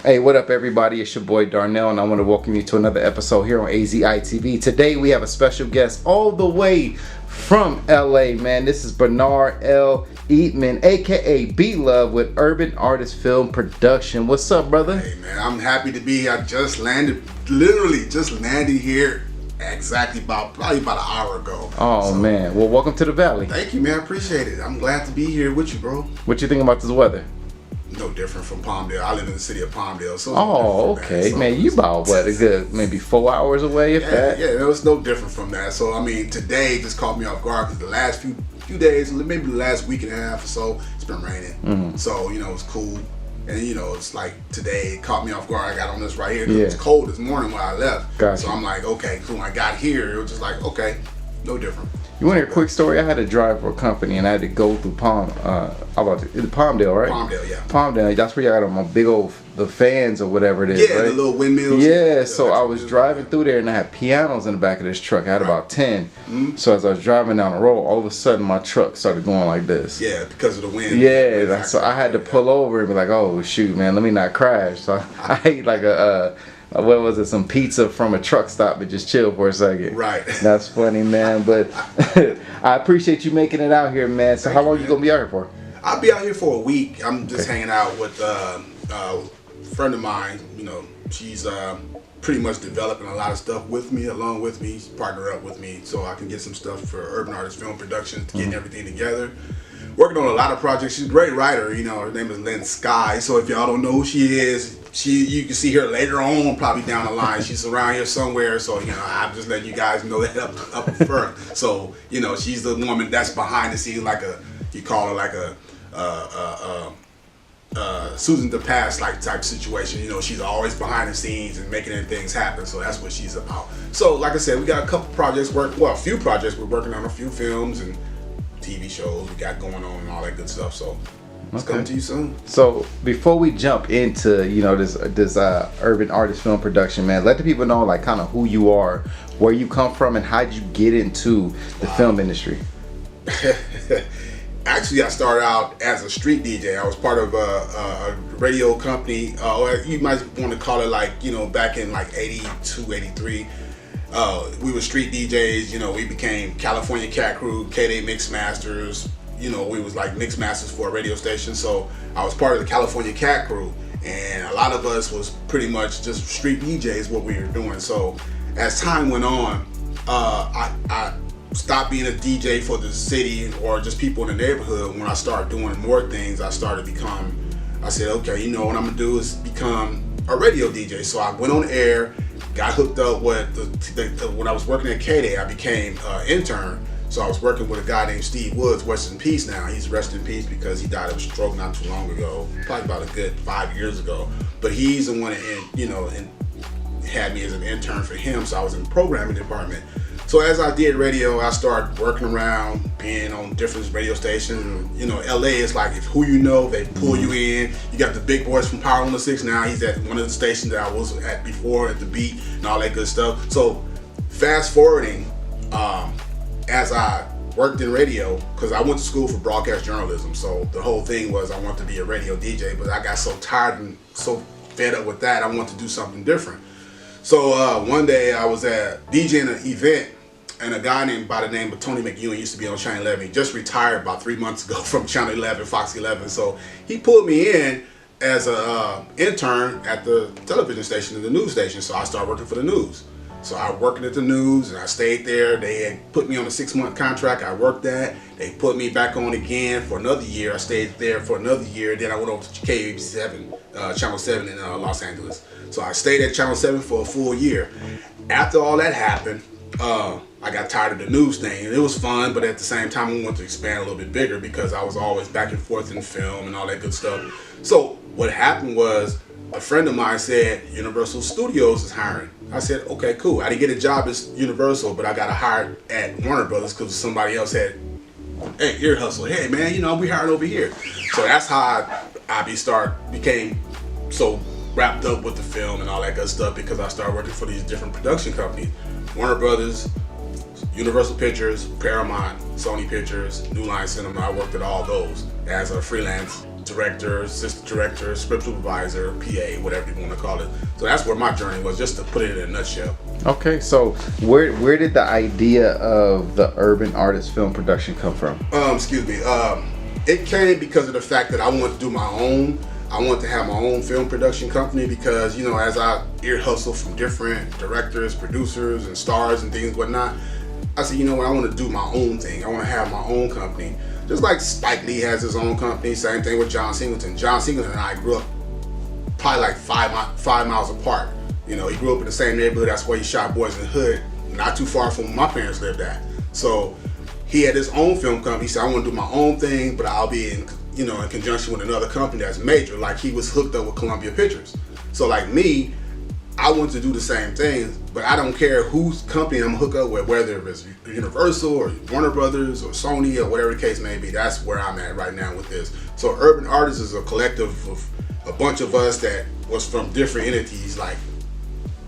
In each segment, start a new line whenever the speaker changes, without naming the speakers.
Hey, what up, everybody? It's your boy Darnell, and I want to welcome you to another episode here on AZI-TV. Today, we have a special guest all the way from LA, man. This is Bernard L. Eatman, aka BLove, with Urbane Artist Film Production. What's up, brother?
Hey, man, I'm happy to be here. I just landed, literally just landed here exactly probably about an hour ago.
Oh, man. Well, welcome to the Valley.
Thank you, man. I appreciate it. I'm glad to be here with you, bro.
What you think about this weather?
No different from Palmdale. I live in the city of Palmdale, so
oh, okay, man. You about what? A good maybe 4 hours away, if that.
Yeah, it was no different from that. So I mean, today just caught me off guard because the last few days, maybe the last week and a half or so, it's been raining. Mm-hmm. So it's cool, and it's like today it caught me off guard. I got on this right here because it was cold this morning when I left. Gotcha. So I'm like, okay, so when I got here, it was just like, okay, no different.
You want to hear a quick story? I had to drive for a company and I had to go through Palmdale, right?
Palmdale, yeah.
Palmdale, that's where you got my big old, the fans or whatever it is,
yeah,
right?
The little windmills.
Yeah, so I was driving through there and I had pianos in the back of this truck. I had about 10. Mm-hmm. So as I was driving down the road, all of a sudden my truck started going like this.
Yeah, because of the wind.
Yeah, so I had to pull over and be like, oh, shoot, man, let me not crash. So I ate like what was it, some pizza from a truck stop and just chill for a second.
Right.
That's funny, man. But I appreciate you making it out here, man. So how long you going to be out here for?
I'll be out here for a week. I'm just hanging out with a friend of mine. She's pretty much developing a lot of stuff with me, along with me. She's partnered up with me so I can get some stuff for Urbane Artist Film Production, getting everything together. Working on a lot of projects. She's a great writer. Her name is Lynn Sky. So if y'all don't know who she is, you can see her later on, probably down the line. She's around here somewhere. So I'm just letting you guys know that up front. So she's the woman that's behind the scenes, you call her like a Susan the Past type situation. She's always behind the scenes and making things happen. So that's what she's about. So like I said, we got a couple projects a few projects. We're working on a few films and TV shows we got going on and all that good stuff. So it's coming to you soon. So
before we jump into this Urbane Artist Film Production, man, let the people know kind of who you are, where you come from, and how did you get into the film industry.
Actually, I started out as a street DJ. I was part of a radio company, or you might want to call it back in 82, 83. We were street DJs. We became California Cat Crew, K-Day Mix Masters. We was like mix masters for a radio station. So I was part of the California Cat Crew, and a lot of us was pretty much just street DJs what we were doing. So as time went on, I stopped being a DJ for the city or just people in the neighborhood. When I started doing more things, I said, okay, what I'm gonna do is become a radio DJ. So I went on air, got hooked up with when I was working at K-Day, I became an intern. So I was working with a guy named Steve Woods, rest in peace now. He's rest in peace because he died of a stroke not too long ago, probably about a good 5 years ago. But he's the one that had me as an intern for him. So I was in the programming department. So as I did radio, I started working around, being on different radio stations. LA is if who they pull you in. You got the big boys from Power 106 now. He's at one of the stations that I was at before, at the Beat and all that good stuff. So fast forwarding, as I worked in radio, because I went to school for broadcast journalism. So the whole thing was I wanted to be a radio DJ, but I got so tired and so fed up with that, I wanted to do something different. So one day I was at DJing an event, and a guy by the name of Tony McEwen used to be on Channel 11. He just retired about 3 months ago from Channel 11, Fox 11. So he pulled me in as an intern at the television station, the news station. So I started working for the news. So I worked at the news and I stayed there. They had put me on a 6-month contract. I worked that. They put me back on again for another year. I stayed there for another year. Then I went over to KABC7, Channel 7 in Los Angeles. So I stayed at Channel 7 for a full year. After all that happened, I got tired of the news thing. It was fun, but at the same time, I wanted to expand a little bit bigger because I was always back and forth in film and all that good stuff. So what happened was a friend of mine said Universal Studios is hiring. I said, okay, cool. I didn't get a job at Universal, but I got hired at Warner Brothers because somebody else had, hey, ear hustle. Hey, man, we hired over here. So that's how I became so wrapped up with the film and all that good stuff because I started working for these different production companies. Warner Brothers, Universal Pictures, Paramount, Sony Pictures, New Line Cinema. I worked at all those. as a freelance director, assistant director, script supervisor, PA, whatever you want to call it. So that's where my journey was, just to put it in a nutshell.
Okay, so where did the idea of the Urban Artist Film Production come from?
Excuse me. It came because of the fact that I wanted to do my own. I wanted to have my own film production company because, you know, as I ear hustle from different directors, producers, and stars and things, whatnot, I said, you know what, I want to do my own thing. I want to have my own company. Just like Spike Lee has his own company, same thing with John Singleton. John Singleton and I grew up probably like 5 miles apart. You know, he grew up in the same neighborhood. That's where he shot Boys in the Hood, not too far from where my parents lived at. So he had his own film company. He said, I want to do my own thing, but I'll be in, you know, in conjunction with another company that's major. Like he was hooked up with Columbia Pictures. So like me, I want to do the same thing, but I don't care whose company I'm hooked up with, whether it's Universal or Warner Brothers or Sony or whatever the case may be. That's where I'm at right now with this. So Urban Artists is a collective of a bunch of us that was from different entities. Like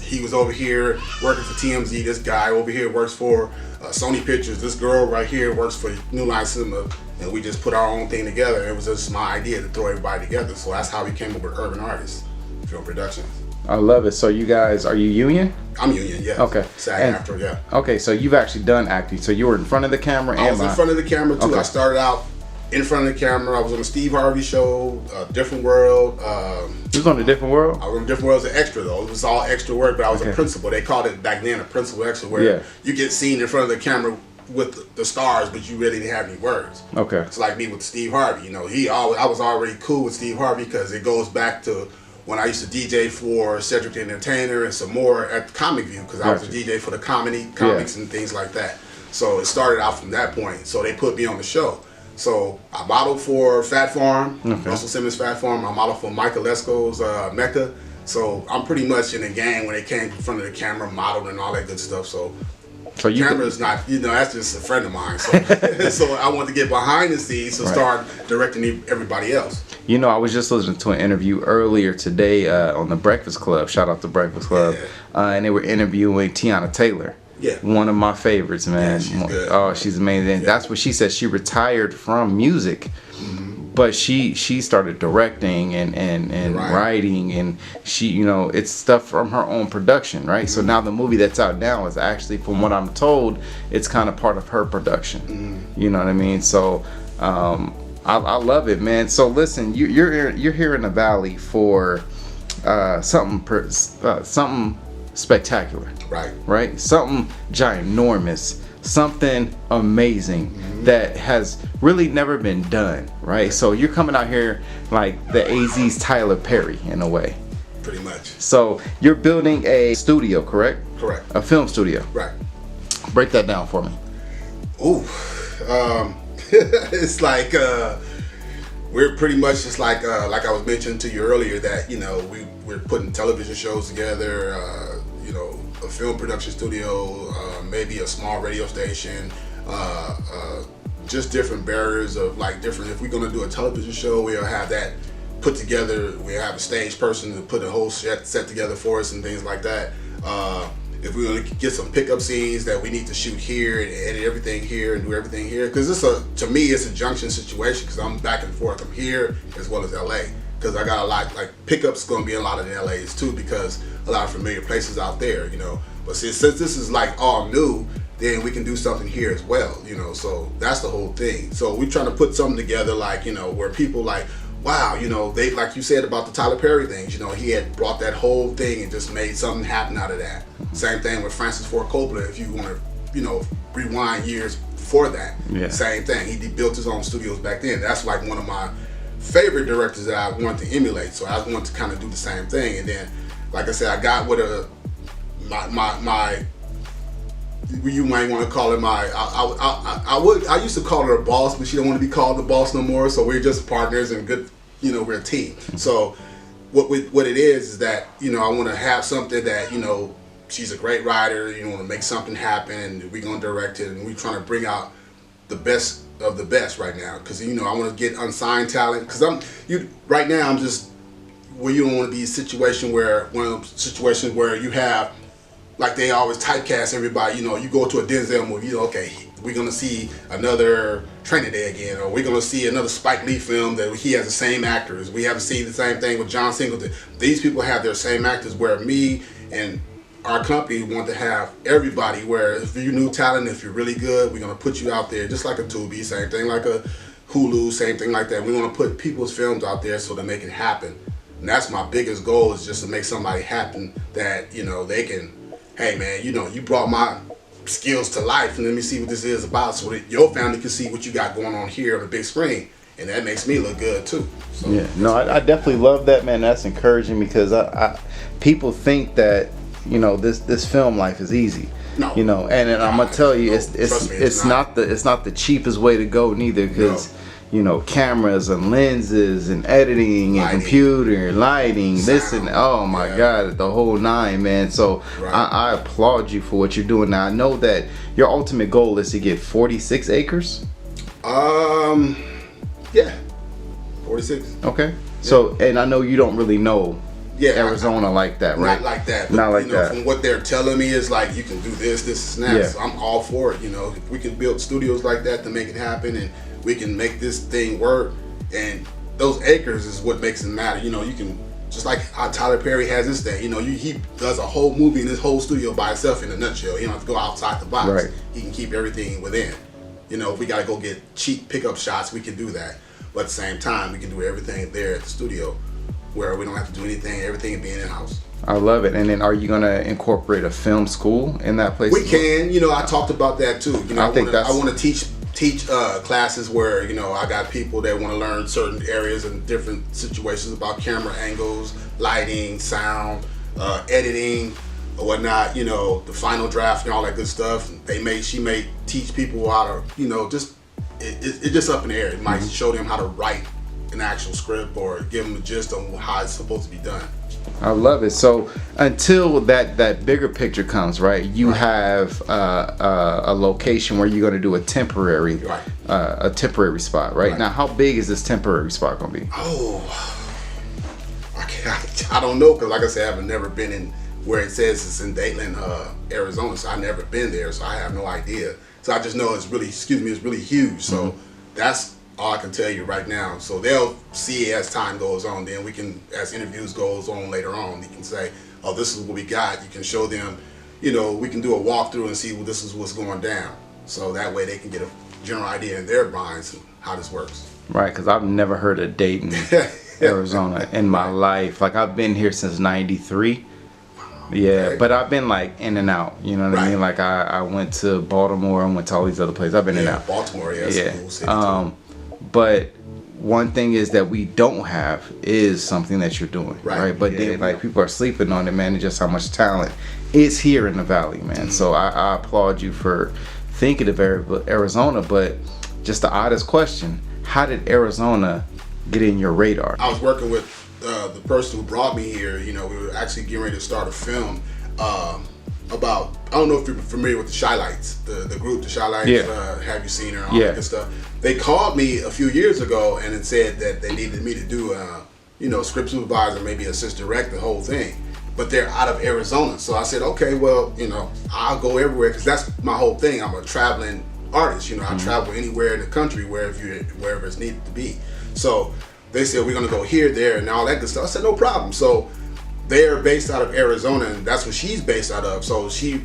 he was over here working for TMZ. This guy over here works for Sony Pictures. This girl right here works for New Line Cinema. And we just put our own thing together. It was just my idea to throw everybody together. So that's how we came up with Urban Artists Film Productions.
I love it. So you guys, are you union?
I'm union, yeah.
Okay.
SAG-AFTRA, yeah.
Okay, so you've actually done acting. So you were in front of the camera and
I was in front of the camera too.
Okay.
I started out in front of the camera. I was on the Steve Harvey show, Different World.
You was on A Different World?
I was on Different World as an extra though. It was all extra work, but I was a principal. They called it back then a principal extra, where you get seen in front of the camera with the stars, but you really didn't have any words. Okay. It's like me with Steve Harvey. You know, I was already cool with Steve Harvey because it goes back to when I used to DJ for Cedric the Entertainer and some more at Comic View, because I was a DJ for the comics and things like that. So it started out from that point. So they put me on the show. So I modeled for Fat Farm, Russell Simmons' Fat Farm. I modeled for Mike Alesko's Mecca. So I'm pretty much in the game when they came in front of the camera, modeled and all that good stuff. So camera's not, you know, that's just a friend of mine. So, so I want to get behind the scenes to start directing everybody else.
You know, I was just listening to an interview earlier today on the Breakfast Club. Shout out to Breakfast Club. And they were interviewing Tiana Taylor. Yeah. One of my favorites, man. Yeah, she's good. Oh, she's amazing. Yeah. That's what she said. She retired from music. But she started directing and writing, and she, you know, it's stuff from her own production, right? So now the movie that's out now is actually, from what I'm told, it's kind of part of her production. You know what I mean? So I love it, man. So listen, you're here in the Valley for something spectacular, right? Something ginormous. Something amazing that has really never been done, right? So you're coming out here like the AZ's Tyler Perry in a way.
Pretty much.
So you're building a studio, correct?
Correct.
A film studio.
Right.
Break that down for me.
Ooh, it's like we're pretty much just like I was mentioning to you earlier, that, you know, we're putting television shows together, you know, a film production studio, maybe a small radio station, just different barriers of like different. If we're gonna do a television show, we'll have that put together. We'll have a stage person to put a whole set together for us and things like that. If we're gonna get some pickup scenes that we need to shoot here and edit everything here and do everything here, because to me it's a junction situation, because I'm back and forth. I'm here as well as LA, because I got a lot, like pickups gonna be a lot of the LAs too, because a lot of familiar places out there, you know. But since this is like all new, then we can do something here as well, you know. So that's the whole thing. So we're trying to put something together, like, you know, where people like, wow, you know, they, like you said about the Tyler Perry things, you know, he had brought that whole thing and just made something happen out of that. Same thing with Francis Ford Coppola, if you want to, you know, rewind years before that. Same thing. He built his own studios back then. That's like one of my favorite directors that I wanted to emulate. So I wanted to kind of do the same thing. And then, like I said, I got with my you might want to call it I used to call her a boss, but she don't want to be called the boss no more. So we're just partners and good, you know, we're a team. So what it is that, you know, I want to have something that, you know, she's a great writer, you want to make something happen, and we're going to direct it, and we're trying to bring out the best of the best right now, because, you know, I want to get unsigned talent, because right now I'm just where you don't want to be a situation where you have, like they always typecast everybody, you know, you go to a Denzel movie, you know, okay, we're gonna see another Training Day again, or we're gonna see another Spike Lee film that he has the same actors. We haven't seen the same thing with John Singleton. These people have their same actors, where me and our company want to have everybody, where if you're new talent, if you're really good, we're gonna put you out there, just like a Tubi, same thing like a Hulu, same thing like that. We want to put people's films out there so to make it happen. And that's my biggest goal, is just to make somebody happen that, you know, they can, hey man, you know, you brought my skills to life, and let me see what this is about, so that your family can see what you got going on here on the big screen, and that makes me look good too. So,
yeah, no, I definitely love that, man. That's encouraging, because I people think that, you know, this film life is easy.
No,
you know, and I'm gonna tell you, it's not the cheapest way to go neither, because you know, cameras and lenses and editing and computer lighting, sound, this and oh my god, the whole nine, man. So I applaud you for what you're doing. Now I know that your ultimate goal is to get 46 acres.
Yeah, 46.
Okay. Yeah. So, and I know you don't really know Arizona like that, right?
Not like that. But,
not like
you know,
that.
From what they're telling me is like, you can do this, and that. Yeah. So I'm all for it. You know, if we can build studios like that to make it happen, and we can make this thing work, and those acres is what makes it matter. You know, you can, just like how Tyler Perry has this thing. You know, he does a whole movie in this whole studio by himself in a nutshell. He don't have to go outside the box.
Right.
He can keep everything within. You know, if we got to go get cheap pickup shots, we can do that. But at the same time, we can do everything there at the studio, where we don't have to do anything, everything being in-house.
I love it. And then are you going to incorporate a film school in that place?
We can. You know, I talked about that too. You know, I want to teach classes where, you know, I got people that want to learn certain areas and different situations about camera angles, lighting, sound, editing, or whatnot, you know, the final draft and all that good stuff. She may teach people how to, you know, just, it's just up in the air. It might show them how to write an actual script, or give them a gist on how it's supposed to be done.
I love it. So until that bigger picture comes, right? You have a location where you're going to do a temporary spot, right? Now, how big is this temporary spot going to be?
Oh, I don't know, because like I said, I've never been in where it says it's in Dayton, Arizona. So I've never been there, so I have no idea. So I just know it's really, it's really huge. So that's all I can tell you right now. So they'll see as time goes on. Then we can, as interviews goes on later on, you can say, oh, this is what we got. You can show them, you know, we can do a walkthrough and see, well, this is what's going down. So that way they can get a general idea in their minds of how this works.
Right, because I've never heard of Dayton, Arizona in my life. Like, I've been here since '93. Yeah, okay. But I've been like in and out, you know what I mean? Like I went to Baltimore, I went to all these other places. I've been in and out.
Baltimore, that's a cool city too.
But one thing is that we don't have is something that you're doing, right? But then like people are sleeping on it, man, and just how much talent is here in the Valley, man. So I applaud you for thinking of Arizona, but just the oddest question, how did Arizona get in your radar?
I was working with the person who brought me here. You know, we were actually getting ready to start a film about, I don't know if you're familiar with the Shy Lights, the group, the Shy Lights. Have you seen her? All that good stuff. They called me a few years ago and it said that they needed me to do, you know, script supervisor, maybe assist direct, the whole thing. But they're out of Arizona, so I said, okay, well, you know, I'll go everywhere, because that's my whole thing. I'm a traveling artist. You know, I travel anywhere in the country wherever it's needed to be. So they said, we're gonna go here, there, and all that good stuff. I said, no problem. So they're based out of Arizona, and that's what she's based out of. So she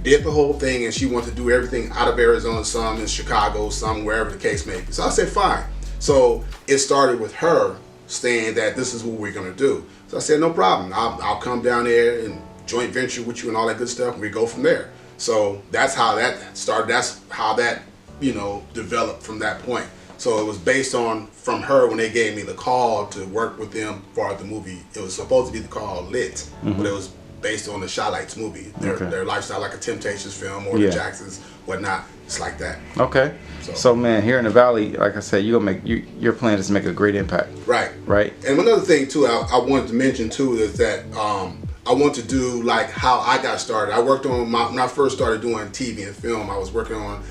did the whole thing, and she wanted to do everything out of Arizona, some in Chicago, some wherever the case may be. So I said, fine. So it started with her saying that this is what we're gonna do. So I said, no problem. I'll come down there and joint venture with you and all that good stuff, and we go from there. So that's how that started. That's how that, you know, developed from that point. So it was based on, from her, when they gave me the call to work with them for the movie. It was supposed to be called Lit, but it was based on the Shy Lights movie. Their lifestyle, like a Temptations film, or the Jacksons, whatnot. It's like that. Okay.
So man, here in the Valley, like I said, you're gonna make your plan is to make a great impact. Right.
And another thing too, I wanted to mention too, is that I want to do like how I got started. I worked on when I first started doing TV and film. I was working on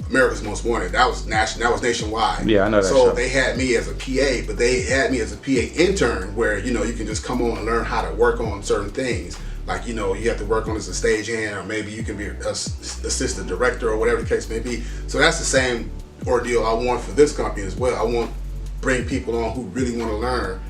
America's Most Wanted. That was nationwide.
Yeah, I know that.
So they had me as a PA, but they had me as a PA intern, where, you know, you can just come on and learn how to work on certain things. like, you have to work on as a stagehand, or maybe you can be an assistant director or whatever the case may be. So that's the same ordeal I want for this company as well. I want to bring people on who really want to learn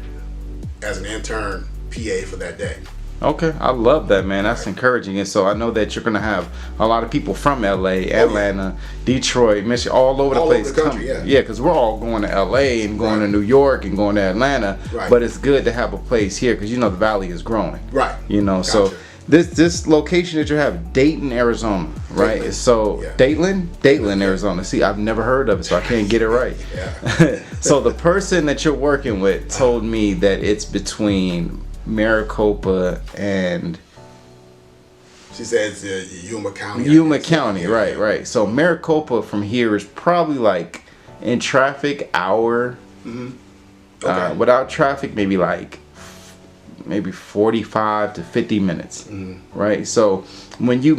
as an intern PA for that day.
Okay, I love that, man. That's encouraging. And so I know that you're going to have a lot of people from LA, Atlanta, Detroit, Michigan, all over the place.
Over the country,
yeah, because we're all going to LA and going to New York and going to Atlanta.
Right.
But it's good to have a place here because the valley is growing.
Right.
Gotcha. So this location that you have, Dayton, Arizona, right?
Dayton.
So Dayton, Arizona. See, I've never heard of it, so I can't get it right. So the person that you're working with told me that it's between Maricopa and
she says Yuma County.
Yuma County, right. So Maricopa from here is probably like in traffic hour. Without traffic, maybe 45 to 50 minutes, right? So when you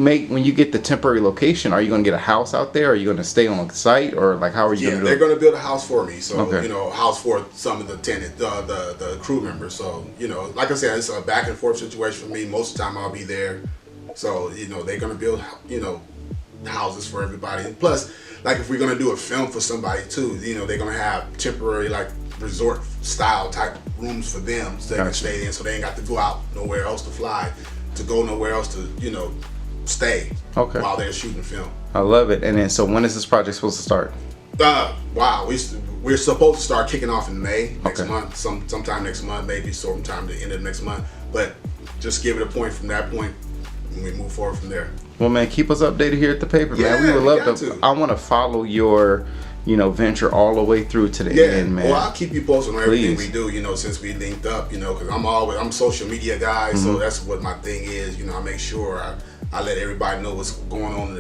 get the temporary location, are you going to get a house out there? Are you going to stay on site, or like how are you going to do it?
They're going to build a house for me. So a house for some of the tenants, the crew members. So like I said, it's a back and forth situation for me. Most of the time I'll be there. So they're going to build houses for everybody. And plus, like if we're going to do a film for somebody too, they're going to have temporary like resort style type rooms for them so they can stay in, so they ain't got to go out nowhere else to fly, to go nowhere else to stay while they're shooting film.
I love it. And then so when is this project supposed to start?
Wow, we're supposed to start kicking off in May next month, sometime next month, maybe sometime the end of next month, but just give it a point from that point and we move forward from there.
Well, man, keep us updated here at the paper, man. We would love to. I want to follow your venture all the way through to the end, man.
Well, I'll keep you posted on everything we do, since we linked up, because I'm a social media guy, so that's what my thing is. I make sure I let everybody know what's going on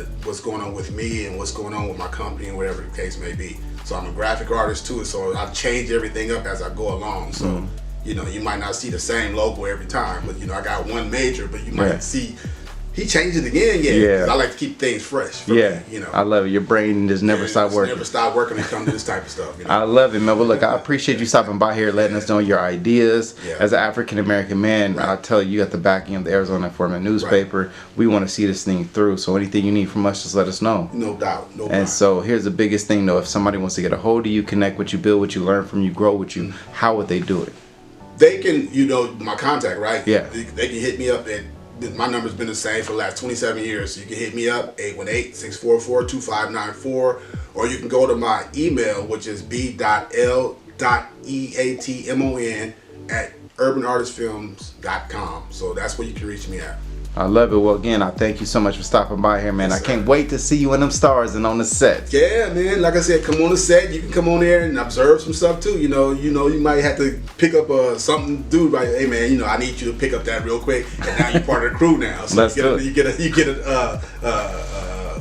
with me and what's going on with my company and whatever the case may be. So I'm a graphic artist too, so I change everything up as I go along. So you might not see the same logo every time, but I got one major, but you might see. He changed it again, I like to keep things fresh. For me,
I love it. Your brain just never stop working.
Never stop working when it comes to this type of stuff.
I love it, man. Well, look, I appreciate you stopping by here, letting us know your ideas. As an African American man, I'll tell you got the backing of the Arizona Informant newspaper. We want to see this thing through. So anything you need from us, just let us know.
No doubt.
And so here's the biggest thing, though. If somebody wants to get a hold of you, connect with you, build with you, learn from you, grow with you, how would they do it?
They can, my contact, right?
Yeah.
They can hit me up at. My number's been the same for the last 27 years. So you can hit me up, 818-644-2594, or you can go to my email, which is b.l.eatimon@urbaneartistfilms.com. So that's where you can reach me at.
I love it. Well, again, I thank you so much for stopping by here, man. I can't wait to see you in them stars and on the set.
Yeah, man. Like I said, come on the set. You can come on there and observe some stuff too. You might have to pick up something, dude. Right? Hey, man. I need you to pick up that real quick. And now you're part of the crew now. So you get a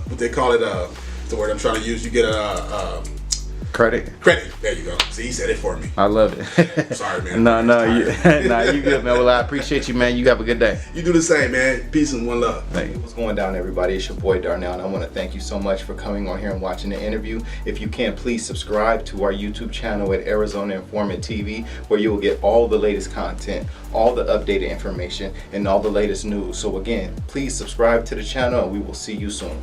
what they call it. The word I'm trying to use. You get a.
Credit.
There you go. See, he said it for me.
I love it.
Sorry, man.
you good, man. Well, I appreciate you, man. You have a good day.
You do the same, man. Peace and one love.
Hey, what's going down, everybody? It's your boy Darnell, and I want to thank you so much for coming on here and watching the interview. If you can, please subscribe to our YouTube channel at Arizona Informant TV, where you will get all the latest content, all the updated information, and all the latest news. So again, please subscribe to the channel, and we will see you soon.